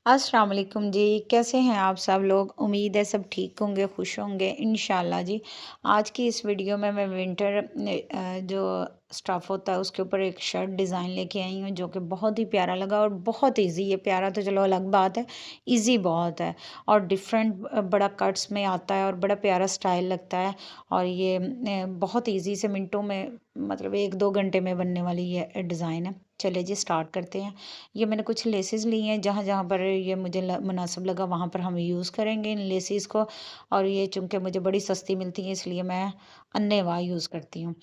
अस्सलाम वालेकुम जी। कैसे हैं आप सब लोग? उम्मीद है सब ठीक होंगे, खुश होंगे इंशाल्लाह जी। आज की इस वीडियो में मैं विंटर जो स्टफ़ होता है उसके ऊपर एक शर्ट डिज़ाइन लेके आई हूँ जो कि बहुत ही प्यारा लगा और बहुत ईज़ी है। प्यारा तो चलो अलग बात है, ईज़ी बहुत है और डिफरेंट बड़ा कट्स में आता है और बड़ा प्यारा स्टाइल लगता है। और ये बहुत ईज़ी से मिनटों में मतलब 1-2 घंटे में बनने वाली ये डिज़ाइन है। चलिए जी स्टार्ट करते हैं। ये मैंने कुछ लेसेस ली हैं जहाँ-जहाँ पर ये मुझे मुनासिब लगा वहाँ पर हम यूज़ करेंगे इन लेसेस को। और ये चूँकि मुझे बड़ी सस्ती मिलती हैं इसलिए मैं अन्य-वा यूज़ करती हूँ।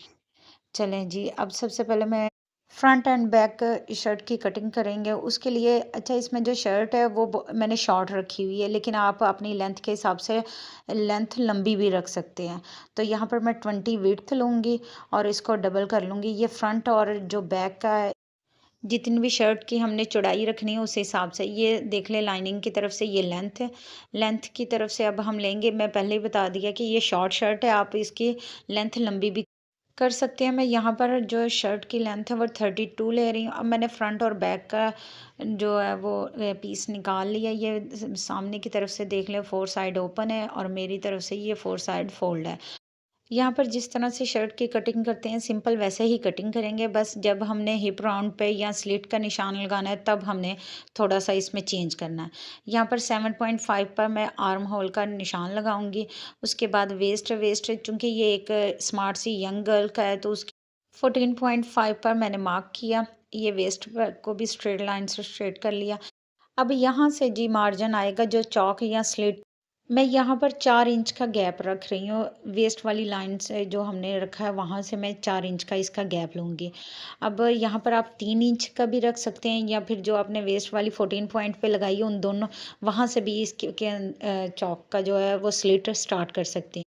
चलें जी, अब सबसे पहले मैं फ्रंट एंड बैक शर्ट की कटिंग करेंगे। उसके लिए अच्छा इसमें जो शर्ट है वो मैंने शॉर्ट रखी हुई है, लेकिन आप अपनी लेंथ के हिसाब से लेंथ लंबी भी रख सकते हैं। तो यहाँ पर मैं 20 विड्थ लूँगी और इसको डबल कर लूँगी। ये फ्रंट और जो बैक का जितनी भी शर्ट की हमने चौड़ाई रखनी है उस हिसाब से ये देख लें। लाइनिंग की तरफ से ये लेंथ है। लेंथ की तरफ से अब हम लेंगे, मैं पहले ही बता दिया कि ये शॉर्ट शर्ट है, आप इसकी लेंथ लंबी भी कर सकते हैं। मैं यहाँ पर जो शर्ट की लेंथ है वो 32 ले रही हूँ। अब मैंने फ्रंट और बैक का जो है वो पीस निकाल लिया। ये सामने की तरफ से देख लें, 4 साइड ओपन है और मेरी तरफ से ये 4 साइड फोल्ड है। यहाँ पर जिस तरह से शर्ट की कटिंग करते हैं सिंपल वैसे ही कटिंग करेंगे। बस जब हमने हिप राउंड पे या स्लिट का निशान लगाना है तब हमने थोड़ा सा इसमें चेंज करना है। यहाँ पर 7.5 पर मैं आर्म होल का निशान लगाऊंगी। उसके बाद वेस्ट चूँकि ये एक स्मार्ट सी यंग गर्ल का है तो उसकी 14.5 पर मैंने मार्क किया। ये वेस्ट को भी स्ट्रेट लाइन से स्ट्रेट कर लिया। अब यहाँ से जी मार्जिन आएगा जो चौक या स्लिट, मैं यहाँ पर 4 इंच का गैप रख रही हूँ। वेस्ट वाली लाइन से जो हमने रखा है वहाँ से मैं 4 इंच का इसका गैप लूँगी। अब यहाँ पर आप 3 इंच का भी रख सकते हैं या फिर जो आपने वेस्ट वाली 14 पॉइंट पे लगाई है उन दोनों वहाँ से भी इसके चौक का जो है वो स्लिट स्टार्ट कर सकते हैं।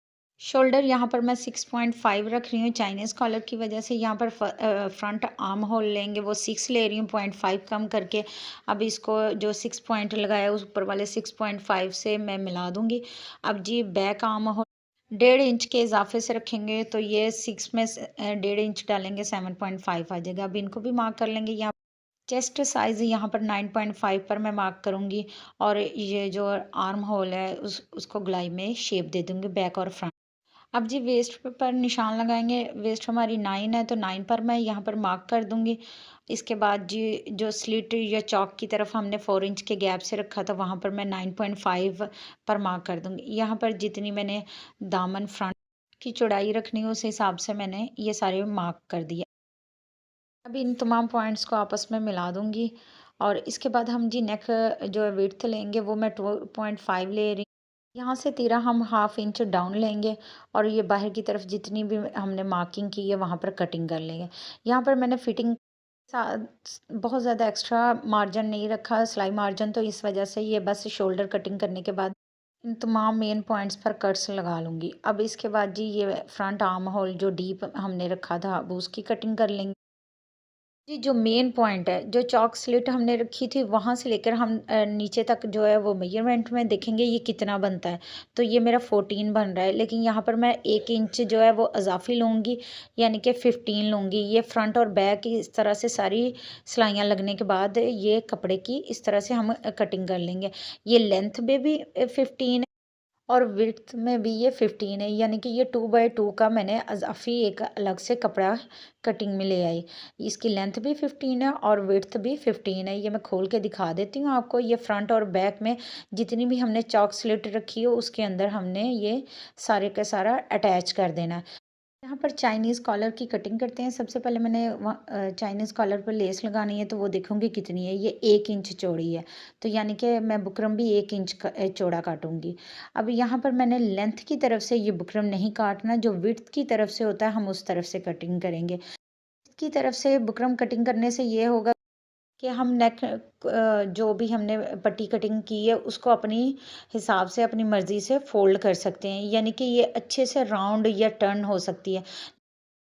शोल्डर यहाँ पर मैं 6.5 रख रही हूँ चाइनीज़ कॉलर की वजह से। यहाँ पर फ्रंट आर्म होल लेंगे वो 6 ले रही हूँ, 0.5 कम करके। अब इसको जो 6 पॉइंट लगाया उस ऊपर वाले 6.5 से मैं मिला दूँगी। अब जी बैक आर्म होल 1.5 इंच के इजाफे से रखेंगे तो ये 6 में से 1.5 इंच डालेंगे 7.5 आ जाएगा। अब इनको भी मार्क कर लेंगे। यहाँ चेस्ट साइज़ यहाँ पर 9.5 पर मैं मार्क करूँगी और ये जो आर्म होल है उसको गोलाई में शेप दे दूँगी बैक और फ्रंट। अब जी वेस्ट पर निशान लगाएंगे। वेस्ट हमारी 9 है तो 9 पर मैं यहाँ पर मार्क कर दूँगी। इसके बाद जी जो स्लिट या चौक की तरफ हमने 4 इंच के गैप से रखा था वहाँ पर मैं 9.5 पर मार्क कर दूँगी। यहाँ पर जितनी मैंने दामन फ्रंट की चौड़ाई रखनी है उस हिसाब से मैंने ये सारे मार्क कर दिए। अब इन तमाम पॉइंट्स को आपस में मिला दूँगी और इसके बाद हम जी नेक जो है विड्थ लेंगे वो मैं 2.5 ले रही। यहाँ से तीरा हम हाफ इंच डाउन लेंगे और ये बाहर की तरफ जितनी भी हमने मार्किंग की है वहाँ पर कटिंग कर लेंगे। यहाँ पर मैंने फिटिंग बहुत ज़्यादा एक्स्ट्रा मार्जिन नहीं रखा, सिलाई मार्जिन, तो इस वजह से ये बस शोल्डर कटिंग करने के बाद इन तमाम मेन पॉइंट्स पर कट्स लगा लूँगी। अब इसके बाद जी ये फ्रंट आर्म होल जो डीप हमने रखा था अब उसकी कटिंग कर लेंगे। जी, जो मेन पॉइंट है, जो चॉक स्लिट हमने रखी थी वहाँ से लेकर हम नीचे तक जो है वो मेज़रमेंट में देखेंगे ये कितना बनता है। तो ये मेरा 14 बन रहा है, लेकिन यहाँ पर मैं 1 इंच जो है वो इज़ाफ़ी लूँगी, यानी कि 15 लूँगी। ये फ्रंट और बैक इस तरह से सारी सिलाइयाँ लगने के बाद ये कपड़े की इस तरह से हम कटिंग कर लेंगे। ये लेंथ में भी 15 और विड्थ में भी ये 15 है, यानी कि ये 2x2 का मैंने अज़ाफ़ी एक अलग से कपड़ा कटिंग में ले आई। इसकी लेंथ भी 15 है और विड्थ भी 15 है। ये मैं खोल के दिखा देती हूँ आपको। ये फ्रंट और बैक में जितनी भी हमने चॉक स्लिट रखी है उसके अंदर हमने ये सारे का सारा अटैच कर देना है। यहाँ पर चाइनीज़ कॉलर की कटिंग करते हैं। सबसे पहले मैंने चाइनीज़ कॉलर पर लेस लगानी है तो वो देखूँगी कितनी है। ये 1 इंच चौड़ी है, तो यानी कि मैं बुकरम भी 1 इंच चौड़ा काटूँगी। अब यहाँ पर मैंने लेंथ की तरफ से ये बुकरम नहीं काटना, जो विड्थ की तरफ से होता है हम उस तरफ से कटिंग करेंगे। की तरफ से बुकरम कटिंग करने से ये होगा कि हम नेक जो भी हमने पट्टी कटिंग की है उसको अपनी हिसाब से अपनी मर्ज़ी से फ़ोल्ड कर सकते हैं, यानी कि ये अच्छे से राउंड या टर्न हो सकती है।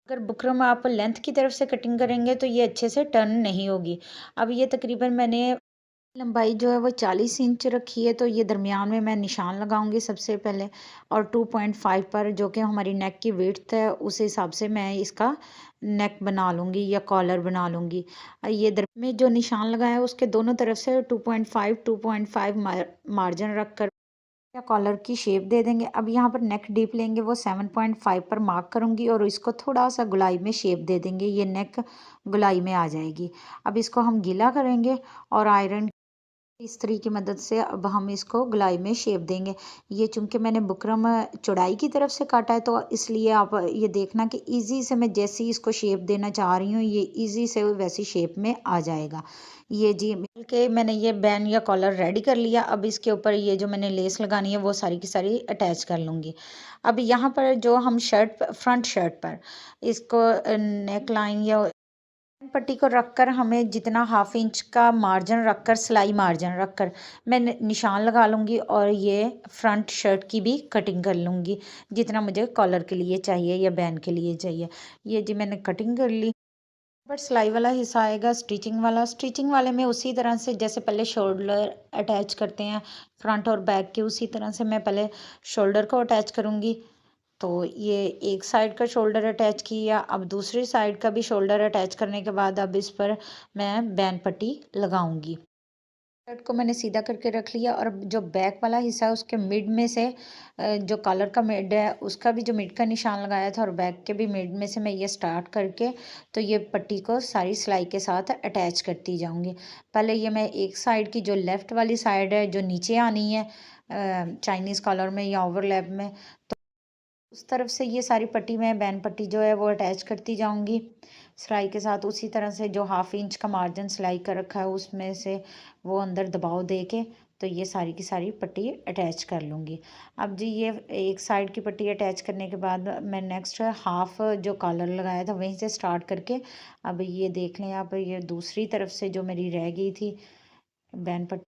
अगर बुकरम आप लेंथ की तरफ से कटिंग करेंगे तो ये अच्छे से टर्न नहीं होगी। अब ये तकरीबन मैंने लंबाई जो है वो 40 इंच रखी है, तो ये दरमियान में मैं निशान लगाऊंगी सबसे पहले, और 2.5 पर जो कि हमारी नेक की विड्थ है उस हिसाब से मैं इसका नेक बना लूँगी या कॉलर बना लूँगी। ये दर में जो निशान लगाया है उसके दोनों तरफ से 2.5 मार्जिन रख कर या कॉलर की शेप दे देंगे। अब यहाँ पर नेक डीप लेंगे, वो 7.5 पर मार्क करूँगी और इसको थोड़ा सा गुलाई में शेप दे देंगे, ये नेक गुलाई में आ जाएगी। अब इसको हम गीला करेंगे और आयरन इस्त्री की मदद से अब हम इसको गोलाई में शेप देंगे। ये चूंकि मैंने बुकरम चौड़ाई की तरफ से काटा है, तो इसलिए आप ये देखना कि इजी से मैं जैसी इसको शेप देना चाह रही हूँ ये इजी से वैसी शेप में आ जाएगा। ये जी मिल के मैंने ये बैन या कॉलर रेडी कर लिया। अब इसके ऊपर ये जो मैंने लेस लगानी है वो सारी की सारी अटैच कर लूँगी। अब यहाँ पर जो हम शर्ट फ्रंट शर्ट पर इसको नेक लाइन या पट्टी को रखकर हमें जितना हाफ इंच का मार्जिन रखकर सिलाई मार्जिन रखकर मैं निशान लगा लूँगी और ये फ्रंट शर्ट की भी कटिंग कर लूँगी जितना मुझे कॉलर के लिए चाहिए या बैन के लिए चाहिए। ये जी मैंने कटिंग कर ली। बट सिलाई वाला हिस्सा आएगा स्टिचिंग वाला। स्टिचिंग वाले में उसी तरह से जैसे पहले शोल्डर अटैच करते हैं फ्रंट और बैक के, उसी तरह से मैं पहले शोल्डर को अटैच करूँगी। तो ये एक साइड का शोल्डर अटैच किया, अब दूसरी साइड का भी शोल्डर अटैच करने के बाद अब इस पर मैं बैन पट्टी लगाऊंगी। शर्ट को मैंने सीधा करके रख लिया और अब जो बैक वाला हिस्सा है उसके मिड में से जो कॉलर का मिड है उसका भी जो मिड का निशान लगाया था और बैक के भी मिड में से मैं ये स्टार्ट करके तो ये पट्टी को सारी सिलाई के साथ अटैच करती जाऊंगी। पहले ये मैं एक साइड की जो लेफ़्ट वाली साइड है जो नीचे आनी है चाइनीज़ कॉलर में या ओवरलैप में, उस तरफ से ये सारी पट्टी मैं बैन पट्टी जो है वो अटैच करती जाऊंगी सिलाई के साथ। उसी तरह से जो हाफ इंच का मार्जिन सिलाई कर रखा है उसमें से वो अंदर दबाव दे के तो ये सारी की सारी पट्टी अटैच कर लूँगी। अब जी ये एक साइड की पट्टी अटैच करने के बाद मैं नेक्स्ट हाफ जो कॉलर लगाया था वहीं से स्टार्ट करके अब ये देख लें आप, ये दूसरी तरफ से जो मेरी रह गई थी बैन पट्टी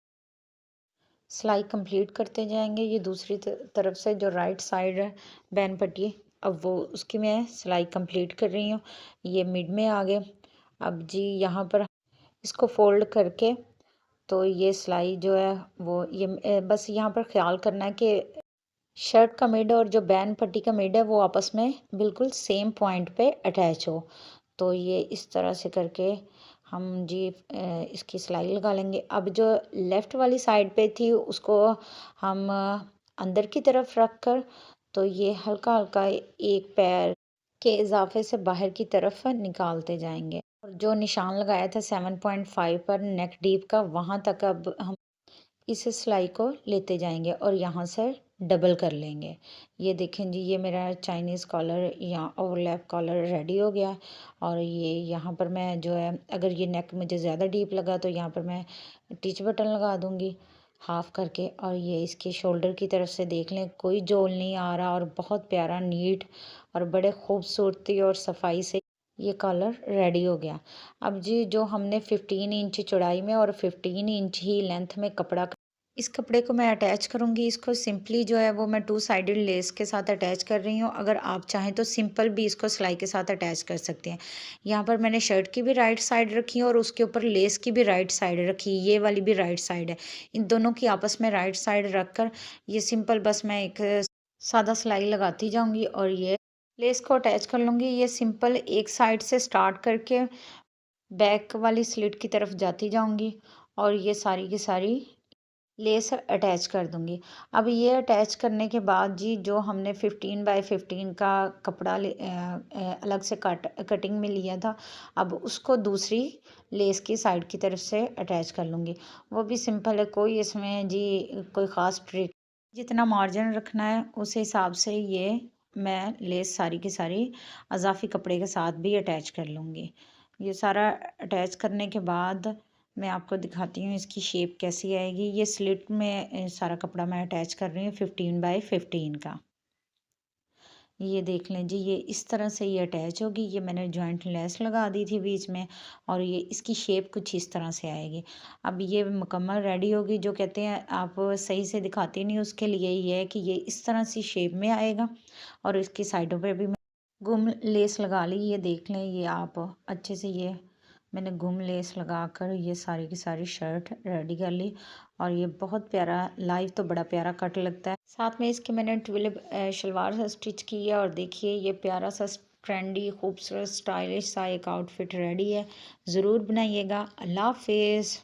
सिलाई कंप्लीट करते जाएंगे। ये दूसरी तरफ से जो राइट साइड है बैन पट्टी अब वो उसकी मैं सिलाई कंप्लीट कर रही हूँ। ये मिड में आ गए। अब जी यहाँ पर इसको फोल्ड करके तो ये सिलाई जो है वो ये बस यहाँ पर ख्याल करना है कि शर्ट का मिड और जो बैन पट्टी का मिड है वो आपस में बिल्कुल सेम पॉइंट पे अटैच हो। तो ये इस तरह से करके हम जी इसकी सिलाई लगा लेंगे। अब जो लेफ़्ट वाली साइड पे थी उसको हम अंदर की तरफ रख कर तो ये हल्का हल्का एक पैर के इजाफे से बाहर की तरफ निकालते जाएंगे और जो निशान लगाया था 7.5 पर नेक डीप का वहाँ तक अब हम इस सिलाई को लेते जाएंगे और यहाँ से डबल कर लेंगे। ये देखें जी ये मेरा चाइनीज़ कॉलर या ओवरलैप कॉलर रेडी हो गया और ये यहाँ पर मैं जो है अगर ये नेक मुझे ज़्यादा डीप लगा तो यहाँ पर मैं टिच बटन लगा दूँगी हाफ करके। और ये इसके शोल्डर की तरफ से देख लें कोई जोल नहीं आ रहा और बहुत प्यारा नीट और बड़े खूबसूरती और सफाई से ये कॉलर रेडी हो गया। अब जी जो हमने 15 इंच चौड़ाई में और 15 इंच ही लेंथ में कपड़ा इस कपड़े को मैं अटैच करूँगी। इसको सिंपली जो है वो मैं 2 साइडेड लेस के साथ अटैच कर रही हूँ। अगर आप चाहें तो सिंपल भी इसको सिलाई के साथ अटैच कर सकते हैं। यहाँ पर मैंने शर्ट की भी राइट साइड रखी है और उसके ऊपर लेस की भी राइट साइड रखी, ये वाली भी राइट साइड है। इन दोनों की आपस में राइट साइड रख कर ये सिंपल बस मैं एक सादा सिलाई लगाती जाऊँगी और ये लेस को अटैच कर लूँगी। ये सिंपल एक साइड से स्टार्ट करके बैक वाली स्लिट की तरफ जाती जाऊँगी और ये सारी की सारी लेस अटैच कर दूंगी। अब ये अटैच करने के बाद जी जो हमने 15 बाय 15 का कपड़ा अलग से कटिंग में लिया था अब उसको दूसरी लेस की साइड की तरफ से अटैच कर लूँगी। वो भी सिंपल है, कोई इसमें जी कोई ख़ास ट्रिक जितना मार्जिन रखना है उस हिसाब से ये मैं लेस सारी की सारी अजाफी कपड़े के साथ भी अटैच कर लूँगी। ये सारा अटैच करने के बाद मैं आपको दिखाती हूँ इसकी शेप कैसी आएगी। ये स्लिट में सारा कपड़ा मैं अटैच कर रही हूँ 15 बाय 15 का। ये देख लें जी ये इस तरह से ये अटैच होगी। ये मैंने जॉइंट लेस लगा दी थी बीच में और ये इसकी शेप कुछ इस तरह से आएगी। अब ये मुकम्मल रेडी होगी। जो कहते हैं आप सही से दिखाती नहीं उसके लिए ये है कि ये इस तरह सी शेप में आएगा और इसकी साइडों पे भी मैं गुम लेस लगा ली। ये देख लें ये आप अच्छे से ये मैंने घुम लेस लगाकर ये सारी की सारी शर्ट रेडी कर ली और ये बहुत प्यारा लाइव तो बड़ा प्यारा कट लगता है। साथ में इसके मैंने ट्विल शलवार स्टिच की है और देखिए ये प्यारा सा ट्रेंडी खूबसूरत स्टाइलिश सा एक आउटफिट रेडी है। ज़रूर बनाइएगा। अल्लाह हाफिज़।